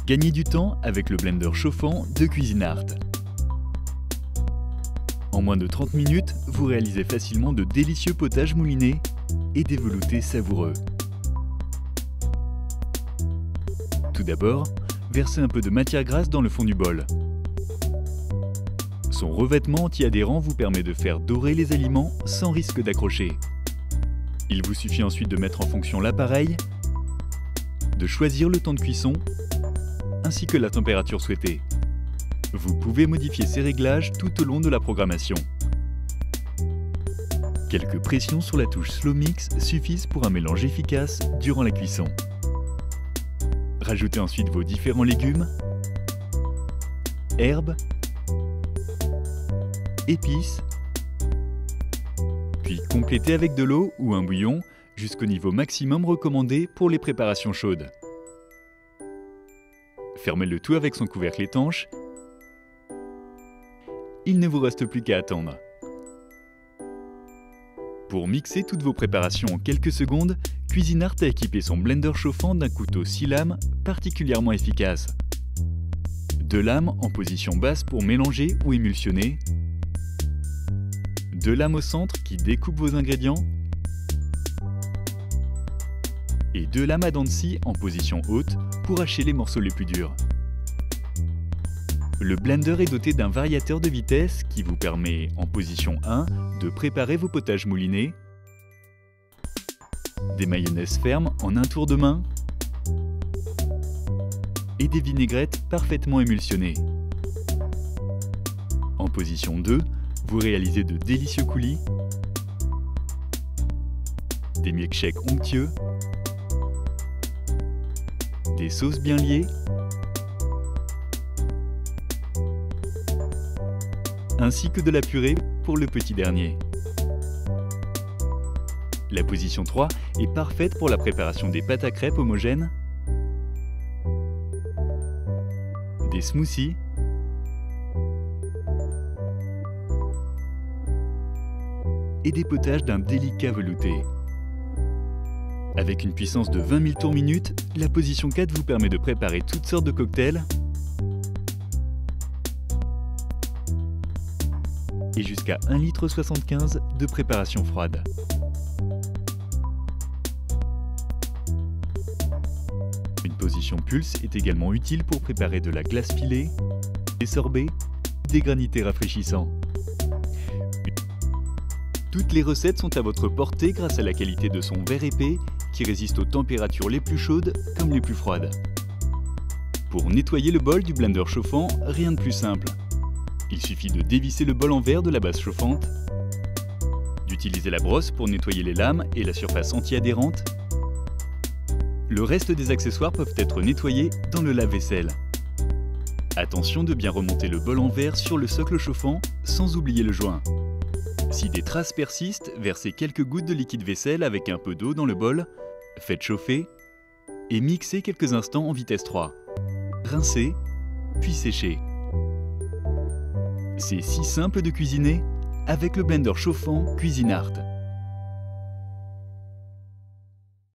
Gagnez du temps avec le blender chauffant de Cuisinart. En moins de 30 minutes, vous réalisez facilement de délicieux potages moulinés et des veloutés savoureux. Tout d'abord, versez un peu de matière grasse dans le fond du bol. Son revêtement anti-adhérent vous permet de faire dorer les aliments sans risque d'accrocher. Il vous suffit ensuite de mettre en fonction l'appareil, de choisir le temps de cuisson, ainsi que la température souhaitée. Vous pouvez modifier ces réglages tout au long de la programmation. Quelques pressions sur la touche Slow Mix suffisent pour un mélange efficace durant la cuisson. Rajoutez ensuite vos différents légumes, herbes, épices, puis complétez avec de l'eau ou un bouillon jusqu'au niveau maximum recommandé pour les préparations chaudes. Fermez le tout avec son couvercle étanche. Il ne vous reste plus qu'à attendre. Pour mixer toutes vos préparations en quelques secondes, Cuisinart a équipé son blender chauffant d'un couteau 6 lames particulièrement efficace. 2 lames en position basse pour mélanger ou émulsionner, 2 lames au centre qui découpent vos ingrédients et 2 lames à dents de scie en position haute pour hacher les morceaux les plus durs. Le blender est doté d'un variateur de vitesse qui vous permet, en position 1, de préparer vos potages moulinés, des mayonnaises fermes en un tour de main et des vinaigrettes parfaitement émulsionnées. En position 2, vous réalisez de délicieux coulis, des milkshakes onctueux, des sauces bien liées, ainsi que de la purée pour le petit dernier. La position 3 est parfaite pour la préparation des pâtes à crêpes homogènes, des smoothies, et des potages d'un délicat velouté. Avec une puissance de 20 000 tours minute, la position 4 vous permet de préparer toutes sortes de cocktails et jusqu'à 1,75 litre de préparation froide. Une position pulse est également utile pour préparer de la glace pilée, des sorbets, des granités rafraîchissants. Toutes les recettes sont à votre portée grâce à la qualité de son verre épais qui résiste aux températures les plus chaudes comme les plus froides. Pour nettoyer le bol du blender chauffant, rien de plus simple. Il suffit de dévisser le bol en verre de la base chauffante, d'utiliser la brosse pour nettoyer les lames et la surface anti-adhérente. Le reste des accessoires peuvent être nettoyés dans le lave-vaisselle. Attention de bien remonter le bol en verre sur le socle chauffant sans oublier le joint. Si des traces persistent, versez quelques gouttes de liquide vaisselle avec un peu d'eau dans le bol, faites chauffer et mixez quelques instants en vitesse 3. Rincez, puis séchez. C'est si simple de cuisiner avec le blender chauffant Cuisinart.